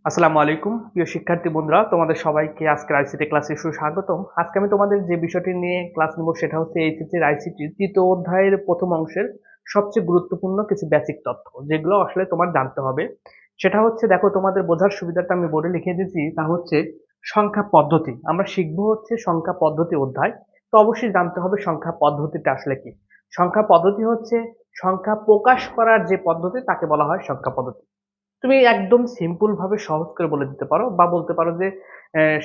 আসসালামু আলাইকুম প্রিয় শিক্ষার্থী বন্ধুরা, তোমাদের সবাইকে আজকের আইসিটি ক্লাসে সুস্বাগতম। আজকে আমি তোমাদের যে বিষয়টি নিয়ে ক্লাস নেব সেটা হচ্ছে এইচএসসির আইসিটির তৃতীয় অধ্যায়ের প্রথম অংশের সবচেয়ে গুরুত্বপূর্ণ কিছু বেসিক তথ্য, যেগুলো আসলে তোমার জানতে হবে। সেটা হচ্ছে, দেখো, তোমাদের বোঝার সুবিধাটা আমি বোর্ডে লিখে দিয়েছি। তা হচ্ছে সংখ্যা পদ্ধতি। আমরা শিখবো হচ্ছে সংখ্যা পদ্ধতি অধ্যায়। তো অবশ্যই জানতে হবে সংখ্যা পদ্ধতিটা আসলে কি। সংখ্যা পদ্ধতি হচ্ছে সংখ্যা প্রকাশ করার যে পদ্ধতি, তাকে বলা হয় সংখ্যা পদ্ধতি। তুমি একদম সিম্পল ভাবে সহজ করে বলে দিতে পারো বা বলতে পারো যে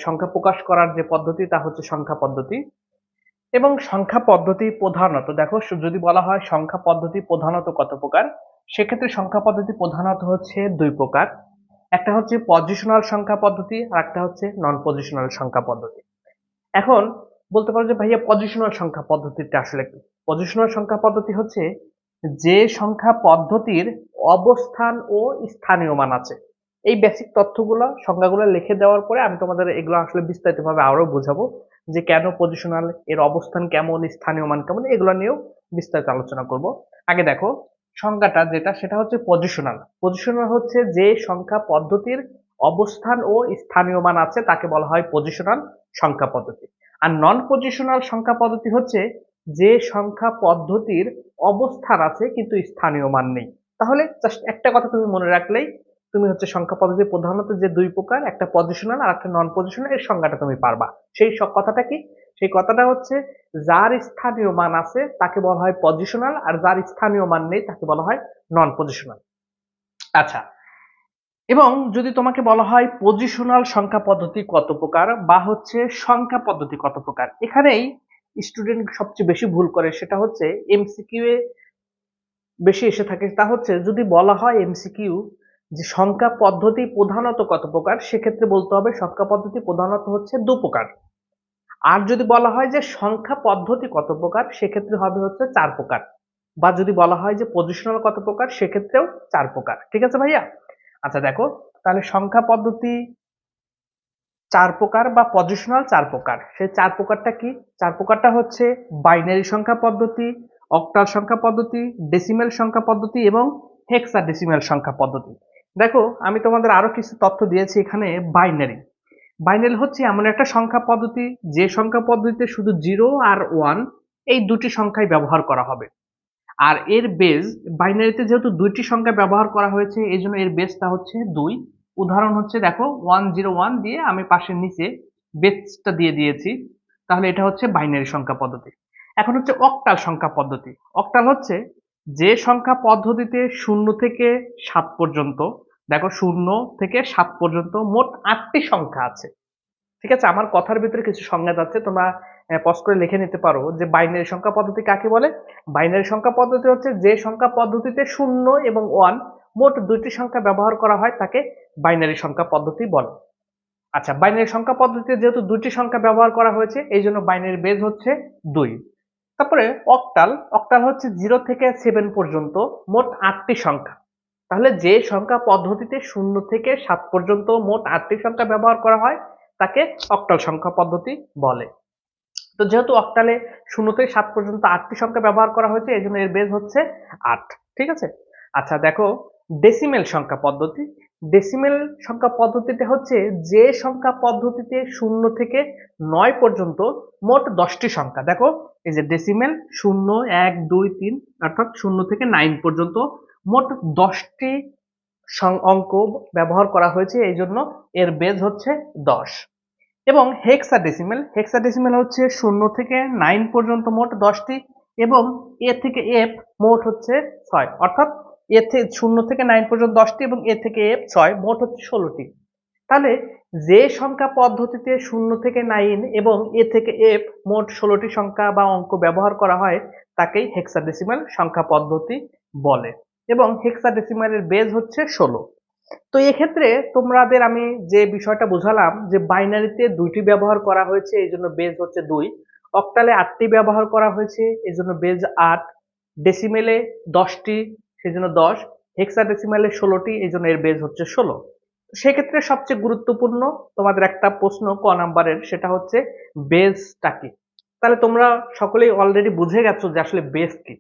সংখ্যা প্রকাশ করার যে পদ্ধতি তা হচ্ছে সংখ্যা পদ্ধতি। এবং সংখ্যা পদ্ধতি প্রধানত, দেখো, যদি বলা হয় সংখ্যা পদ্ধতি প্রধানত কত প্রকার, সেক্ষেত্রে সংখ্যা পদ্ধতি প্রধানত হচ্ছে দুই প্রকার। একটা হচ্ছে পজিশনাল সংখ্যা পদ্ধতি আর একটা হচ্ছে নন পজিশনাল সংখ্যা পদ্ধতি। এখন বলতে পারো যে ভাইয়া পজিশনাল সংখ্যা পদ্ধতিটা আসলে কি। পজিশনাল সংখ্যা পদ্ধতি হচ্ছে যে সংখ্যা পদ্ধতির অবস্থান ও স্থানীয় মান আছে। এই বেসিক তথ্যগুলো সংজ্ঞাগুলো লিখে দেওয়ার পরে আমি তোমাদের এগুলো আসলে বিস্তারিতভাবে আরো বোঝাবো, যে কেন পজিশনাল, এর অবস্থান কেমন, স্থানীয় মান কেমন, এগুলো নিয়েও বিস্তারিত আলোচনা করব। আগে দেখো, সংজ্ঞাটা যেটা সেটা হচ্ছে পজিশনাল। পজিশনাল হচ্ছে যে সংখ্যা পদ্ধতির অবস্থান ও স্থানীয় মান আছে তাকে বলা হয় পজিশনাল সংখ্যা পদ্ধতি। আর নন পজিশনাল সংখ্যা পদ্ধতি হচ্ছে যে সংখ্যা পদ্ধতির অবস্থান আছে কিন্তু স্থানীয় মান নেই। তাহলে জাস্ট একটা কথা তুমি মনে রাখলেই তুমি হচ্ছে সংখ্যা পদ্ধতি প্রধানত যে দুই প্রকার, একটা পজিশনাল আর একটা নন পজিশনাল, এর সংজ্ঞাটা তুমি পারবা। সেই কথাটা কি? সেই কথাটা হচ্ছে যার স্থানীয় মান আছে তাকে বলা হয় পজিশনাল, আর যার স্থানীয় মান নেই তাকে বলা হয় নন পজিশনাল। আচ্ছা, এবং যদি তোমাকে বলা হয় পজিশনাল সংখ্যা পদ্ধতি কত প্রকার বা হচ্ছে সংখ্যা পদ্ধতি কত প্রকার, এখানেই স্টুডেন্ট সবচেয়ে বেশি ভুল করে। সেটা হচ্ছে এমসিকিউ এ বেশি এসে থাকে। তা হচ্ছে যদি বলা হয় এমসিকিউ যে সংখ্যা পদ্ধতি প্রধানত কত প্রকার, সেক্ষেত্রে বলতে হবে সংখ্যা পদ্ধতি প্রধানত হচ্ছে দু প্রকার। আর যদি বলা হয় যে সংখ্যা পদ্ধতি কত প্রকার, সেক্ষেত্রে হবে হচ্ছে চার প্রকার। বা যদি বলা হয় যে পজিশনাল কত প্রকার, সেক্ষেত্রেও চার প্রকার। ঠিক আছে ভাইয়া? আচ্ছা দেখো, তাহলে সংখ্যা পদ্ধতি চার প্রকার বা পজিশনাল চার প্রকার। সেই চার প্রকারটা কি? চার প্রকারটা হচ্ছে বাইনারি সংখ্যা পদ্ধতি, অক্টাল সংখ্যা পদ্ধতি, ডেসিমেল সংখ্যা পদ্ধতি এবং হেক্সাডেসিমেল সংখ্যা পদ্ধতি। দেখো, আমি তোমাদের আরো কিছু তথ্য দিয়েছি এখানে। বাইনারি, বাইনারি হচ্ছে এমন একটা সংখ্যা পদ্ধতি যে সংখ্যা পদ্ধতিতে শুধু জিরো আর ওয়ান এই দুটি সংখ্যাই ব্যবহার করা হবে। আর এর বেজ, বাইনারিতে যেহেতু দুইটি সংখ্যা ব্যবহার করা হয়েছে এই জন্য এর বেসটা হচ্ছে দুই। উদাহরণ হচ্ছে, দেখো, 101 দিয়ে আমি পাশের নিচে বেসটা দিয়ে দিয়েছি। তাহলে এটা হচ্ছে বাইনারি সংখ্যা পদ্ধতি। এখন হচ্ছে অক্টাল সংখ্যা পদ্ধতি। অক্টাল হচ্ছে যে সংখ্যা পদ্ধতিতে শূন্য থেকে সাত পর্যন্ত, দেখো, শূন্য থেকে সাত পর্যন্ত মোট আটটি সংখ্যা আছে। ঠিক আছে, আমার কথার ভিতরে কিছু সংজ্ঞা যাচ্ছে, তোমরা পজ করে লিখে নিতে পারো যে বাইনারি সংখ্যা পদ্ধতি কাকে বলে। বাইনারি সংখ্যা পদ্ধতি হচ্ছে যে সংখ্যা পদ্ধতিতে শূন্য এবং ওয়ান মোট দুইটি সংখ্যা ব্যবহার করা হয় তাকে বাইনারি সংখ্যা পদ্ধতি বলে। আচ্ছা, বাইনারি সংখ্যা পদ্ধতিতে যেহেতু দুইটি সংখ্যা ব্যবহার করা হয়েছে এই জন্য বাইনারি বেজ হচ্ছে দুই। তারপরে অক্টাল, অক্টাল হচ্ছে জিরো থেকে সেভেন পর্যন্ত মোট আটটি সংখ্যা। তাহলে যে সংখ্যা পদ্ধতিতে শূন্য থেকে সাত পর্যন্ত মোট আটটি সংখ্যা ব্যবহার করা হয় তাকে অক্টাল সংখ্যা পদ্ধতি বলে। তো যেহেতু অক্টালে শূন্য থেকে সাত পর্যন্ত আটটি সংখ্যা ব্যবহার করা হয়েছে এই জন্য এর বেজ হচ্ছে আট। ঠিক আছে। আচ্ছা দেখো, ডেসিমেল সংখ্যা পদ্ধতি। ডেসিমেল সংখ্যা পদ্ধতিতে হচ্ছে যে সংখ্যা পদ্ধতিতে শূন্য থেকে নয় পর্যন্ত মোট দশটি সংখ্যা। দেখো, এই যে ডেসিমেল, শূন্য, এক, দুই, তিন, অর্থাৎ শূন্য থেকে নাইন পর্যন্ত মোট দশটি অঙ্ক ব্যবহার করা হয়েছে এই জন্য এর বেজ হচ্ছে দশ। এবং হেক্সাডেসিমেল, হেক্সাডেসিমেল হচ্ছে শূন্য থেকে নাইন পর্যন্ত মোট দশটি এবং এ থেকে এফ মোট হচ্ছে ছয়। অর্থাৎ এ থেকে শূন্য থেকে নাইন পর্যন্ত দশটি এবং এ থেকে এফ ছয়, মোট হচ্ছে ষোলোটি। তাহলে যে সংখ্যা পদ্ধতিতে শূন্য থেকে নাইন এবং এ থেকে এফ মোট ষোলোটি সংখ্যা বা অঙ্ক ব্যবহার করা হয় তাকেই হেক্সাডেসিমাল সংখ্যা পদ্ধতি বলে। এবং হেক্সাডেসিমালের বেজ হচ্ছে ষোলো। তো এক্ষেত্রে তোমাদের আমি যে বিষয়টা বুঝালাম যে বাইনারিতে দুইটি ব্যবহার করা হয়েছে এই জন্য বেজ হচ্ছে দুই, অক্টালে আটটি ব্যবহার করা হয়েছে এই জন্য বেজ আট, ডেসিমেলে দশটি সেজন্য দশ, হেক্সাডেসিমালে ষোলোটি এই জন্য এর বেজ হচ্ছে ষোলো। সেক্ষেত্রে সবচেয়ে গুরুত্বপূর্ণ তোমাদের একটা প্রশ্ন ক নাম্বারের, সেটা হচ্ছে বেজটা কি। তাহলে তোমরা সকলেই অলরেডি বুঝে গেছো যে আসলে বেজ কি।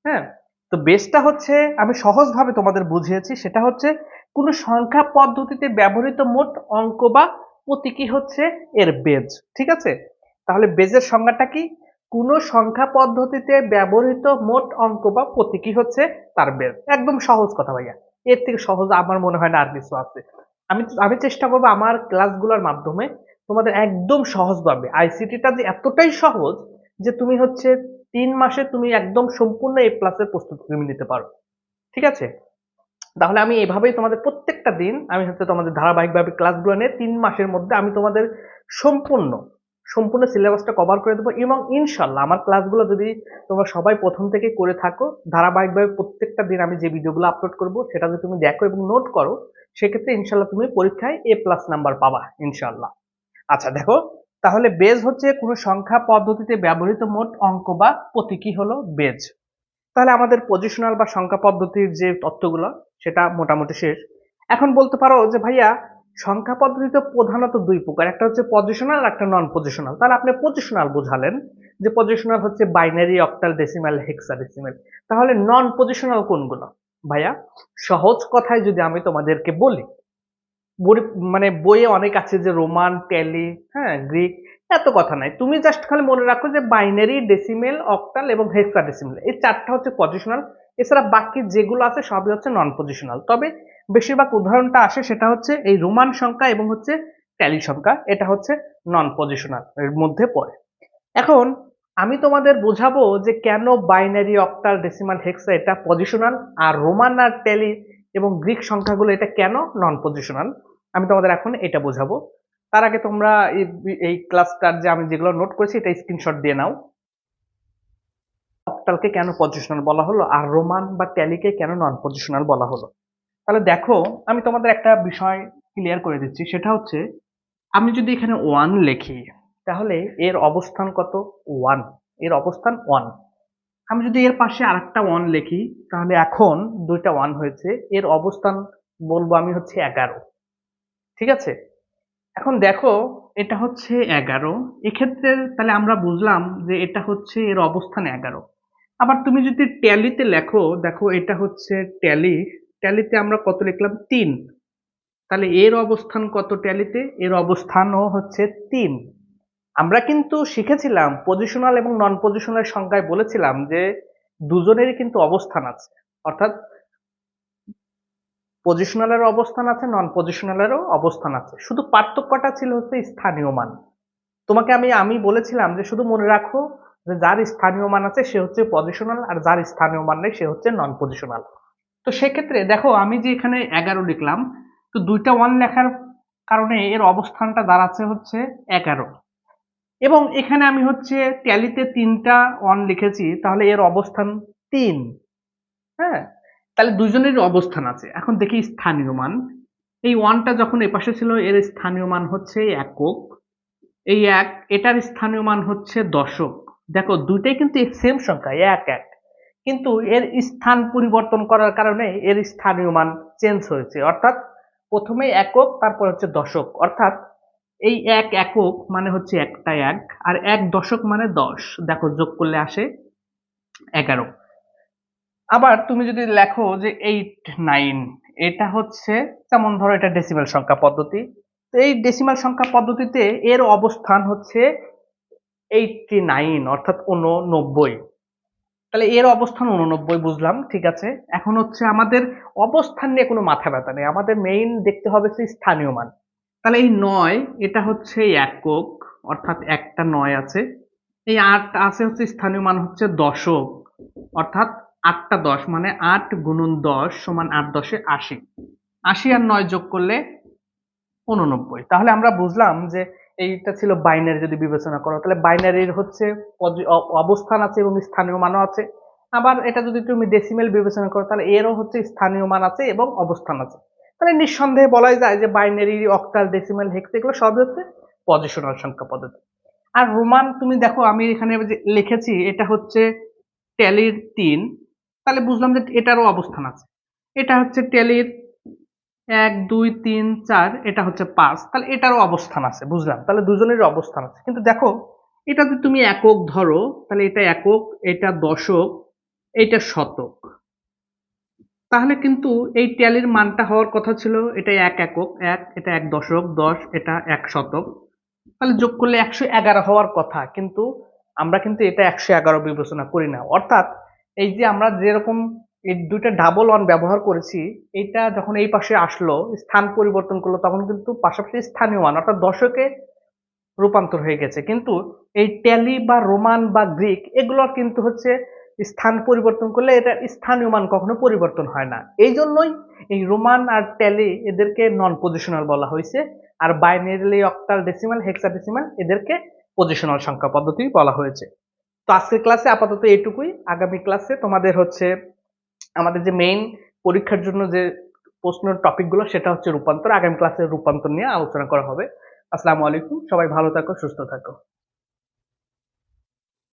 হ্যাঁ, তো বেসটা হচ্ছে, আমি সহজভাবে তোমাদের বুঝিয়েছি, সেটা হচ্ছে কোন সংখ্যা পদ্ধতিতে ব্যবহৃত মোট অঙ্ক বা প্রতীকী হচ্ছে এর বেজ। ঠিক আছে, তাহলে বেজের সংজ্ঞাটা কি? কোন সংখ্যা পদ্ধতিতে ব্যবহৃত মোট অঙ্ক বা প্রতীকী হচ্ছে তার বেজ। একদম সহজ কথা ভাইয়া, এর থেকে সহজ আমার মনে হয় না আর কিছু আছে। আমি চেষ্টা করবো আমার ক্লাসগুলোর মাধ্যমে তোমাদের একদম সহজভাবে, আইসিটিটা যে এতটাই সহজ যে তুমি হচ্ছে 3 মাসে তুমি একদম সম্পূর্ণ A+-এর প্রস্তুতি তুমি নিতে পারো। ঠিক আছে, তাহলে আমি এভাবেই তোমাদের প্রত্যেকটা দিন আমি হচ্ছে তোমাদের ধারাবাহিকভাবে ক্লাসগুলো নিয়ে 3 মাসের মধ্যে আমি তোমাদের সম্পূর্ণ সম্পূর্ণ সিলেবাসটা কভার করে দেবো। এবং ইনশাল্লাহ আমার ক্লাসগুলো যদি তোমরা সবাই প্রথম থেকে করে থাকো, ধারাবাহিকভাবে প্রত্যেকটা দিন আমি যে ভিডিওগুলো আপলোড করব সেটা যদি তুমি দেখো এবং নোট করো, সেক্ষেত্রে ইনশাল্লাহ তুমি পরীক্ষায় A+ নাম্বার পাবা ইনশাল্লাহ। আচ্ছা দেখো, তাহলে বেজ হচ্ছে কোনো সংখ্যা পদ্ধতিতে ব্যবহৃত মোট অঙ্ক বা প্রতীকী হলো বেজ। তাহলে আমাদের পজিশনাল বা সংখ্যা পদ্ধতির যে তথ্যগুলো সেটা মোটামুটি শেষ। এখন বলতে পারো যে ভাইয়া সংখ্যা পদ্ধতিতে প্রধানত দুই প্রকার, একটা হচ্ছে পজিশনাল আর একটা নন পজিশনাল। তাহলে আপনি পজিশনাল বোঝালেন যে পজিশনাল হচ্ছে বাইনারি, অক্টাল, ডেসিমাল, হেক্সাডেসিমাল। তাহলে নন পজিশনাল কোনগুলো ভাইয়া? সহজ কথায় যদি আমি তোমাদেরকে বলি, মানে বইয়ে অনেক আছে যে রোমান, ট্যালি, হ্যাঁ, গ্রিক, এত কথা নাই। তুমি জাস্ট খালি মনে রাখো যে বাইনারি, ডেসিমেল, অক্টাল এবং হেক্সাডেসিমেল, এই চারটা হচ্ছে পজিশনাল। এছাড়া বাকি যেগুলো আছে সবই হচ্ছে নন পজিশনাল। তবে বেশিরভাগ উদাহরণটা আসে সেটা হচ্ছে এই রোমান সংখ্যা এবং হচ্ছে ট্যালি সংখ্যা, এটা হচ্ছে নন পজিশনাল এর মধ্যে পড়ে। এখন আমি তোমাদের বোঝাবো যে কেন বাইনারি, অক্টাল, ডেসিমাল, হেক্সা এটা পজিশনাল, আর রোমান আর ট্যালি এবং গ্রিক সংখ্যাগুলো এটা কেন নন পজিশনাল। আমি তোমাদের এখন এটা বোঝাবো। তার আগে তোমরা এই ক্লাসটার যে আমি যেগুলো নোট করেছি এটা স্ক্রিনশট দিয়ে নাও। অক্টালকে কেন পজিশনাল বলা হলো আর রোমান বা ট্যালিকে কেন নন পজিশনাল বলা হলো। তাহলে দেখো, আমি তোমাদের একটা বিষয় ক্লিয়ার করে দিচ্ছি, সেটা হচ্ছে আমি যদি এখানে 1 লিখি তাহলে এর অবস্থান কত? 1, এর অবস্থান 1। আমি যদি এর পাশে আরেকটা 1 লিখি তাহলে এখন দুইটা 1 হয়েছে, এর অবস্থান বলবো আমি হচ্ছে 11। ঠিক আছে, এখন দেখো এটা হচ্ছে 11, এক্ষেত্রে তাহলে আমরা বুঝলাম যে এটা হচ্ছে এর অবস্থান 11। আবার তুমি যদি ট্যালিতে লেখো, দেখো এটা হচ্ছে ট্যালি, ট্যালিতে আমরা কত লিখলাম? 3। তাহলে এর অবস্থান কত ট্যালিতে? এর অবস্থানও হচ্ছে 3। আমরা কিন্তু শিখেছিলাম পজিশনাল এবং নন পজিশনাল সংজ্ঞায় বলেছিলাম যে দুজনেরই কিন্তু অবস্থান আছে, অর্থাৎ পজিশনালেরও অবস্থান আছে, নন পজিশনালেরও অবস্থান আছে, শুধু পার্থক্যটা ছিল হচ্ছে স্থানীয় মান। তোমাকে আমি বলেছিলাম যে শুধু মনে রাখো যে যার স্থানীয় মান আছে সে হচ্ছে পজিশনাল, আর যার স্থানীয় মান নেই সে হচ্ছে নন পজিশনাল। তো সেক্ষেত্রে দেখো আমি যে এখানে 11 লিখলাম, তো দুইটা 1 লেখার কারণে এর অবস্থানটা দাঁড়াচ্ছে হচ্ছে 11। এবং এখানে আমি হচ্ছে ট্যালিতে 3টা 1 লিখেছি, তাহলে এর অবস্থান 3। হ্যাঁ, তাহলে দুজনেরই অবস্থান আছে। এখন দেখি স্থানীয় মান। এই 1টা যখন এপাশে ছিল এর স্থানীয় মান হচ্ছে একক, এই 1 এটার স্থানীয় মান হচ্ছে দশক। দেখো দুইটাই কিন্তু সেম সংখ্যা, 1 1, কিন্তু এর স্থান পরিবর্তন করার কারণে এর স্থানীয় মান চেঞ্জ হয়েছে। অর্থাৎ প্রথমে একক, তারপর হচ্ছে দশক। অর্থাৎ এই 1 একক মানে হচ্ছে একটা 1, আর 1 দশক মানে 10। দেখো যোগ করলে আসে 11। আবার তুমি যদি লেখো যে 8 9, এটা হচ্ছে, যেমন ধরো এটা ডেসিমাল সংখ্যা পদ্ধতি, তো এই ডেসিমাল সংখ্যা পদ্ধতিতে এর অবস্থান হচ্ছে 89, অর্থাৎ 89। তাহলে এর অবস্থান 89 বুঝলাম, ঠিক আছে। এখন হচ্ছে আমাদের অবস্থান নিয়ে কোনো মাথা ব্যথা নেই, আমাদের মেইন দেখতে হবে সেই স্থানীয় মান। তাহলে এই 9 এটা হচ্ছে একক, অর্থাৎ একটা 9 আছে। এই 8 আছে হচ্ছে স্থানীয় মান হচ্ছে দশক, অর্থাৎ 8টা 10 মানে 8 গুণন 10 সমান 8 10 এ 80। 80 আর 9 যোগ করলে 89। তাহলে আমরা বুঝলাম যে এইটা ছিল বাইনারি যদি বিবেচনা করো, তাহলে বাইনারির হচ্ছে অবস্থান আছে এবং স্থানীয় মানও আছে। আবার এটা যদি তুমি ডেসিমেল বিবেচনা করো তাহলে এরও হচ্ছে স্থানীয় মান আছে এবং অবস্থান আছে। তাহলে নিঃসন্দেহে বলাই যায় যে বাইনারি, অক্টাল, ডেসিমেল, হেক্স এগুলো সবই হচ্ছে পজিশনাল সংখ্যা পদ্ধতি। আর রোমান তুমি দেখো আমি এখানে যে লিখেছি এটা হচ্ছে ট্যালির 3, তাহলে বুঝলাম যে এটারও অবস্থান আছে। এটা হচ্ছে ট্যালির 1 2 3 4, এটা হচ্ছে 5, তাহলে এটারও অবস্থান আছে, বুঝলাম। তাহলে দুজনেরই অবস্থান আছে। কিন্তু দেখো এটা যদি তুমি একক ধরো তাহলে এটা একক, এটা দশক, এটা শতক। তাহলে কিন্তু এই ট্যালির মানটা হওয়ার কথা ছিল এটা ১ একক, ১ এটা ১ দশক, ১০ এটা ১ শতক। তাহলে যোগ করলে ১১১ হওয়ার কথা। কিন্তু আমরা কিন্তু এটা ১১১ বিবেচনা করি না। অর্থাৎ এই যে আমরা যেরকম এই ২ টা ডাবল ওয়ান ব্যবহার করেছি, এইটা যখন এই পাশে আসলো, স্থান পরিবর্তন করলো তখন কিন্তু পাশাপাশি স্থানীয় মান অর্থাৎ দশকে রূপান্তর হয়ে গেছে। কিন্তু এই ট্যালি বা রোমান বা গ্রিক এগুলোর কিন্তু হচ্ছে স্থান পরিবর্তন করলে এটা স্থানীয় মান কখনো পরিবর্তন হয় না। এই জন্যই এই রোমান আর ট্যালি এদেরকে নন পজিশনাল বলা হয়েছে। আর বাইনারি অক্টাল ডেসিমাল হেক্সাডেসিমাল এদেরকে পজিশনাল সংখ্যা পদ্ধতি বলা হয়েছে। তো আজকের ক্লাসে আপাতত এটুকুই। আগামী ক্লাসে তোমাদের হচ্ছে আমাদের যে মেইন পরীক্ষার জন্য যে প্রশ্নের টপিকগুলো সেটা হচ্ছে রূপান্তর। আগামী ক্লাসে রূপান্তর নিয়ে আলোচনা করা হবে। আসসালামু আলাইকুম। সবাই ভালো থাকো, সুস্থ থাকো।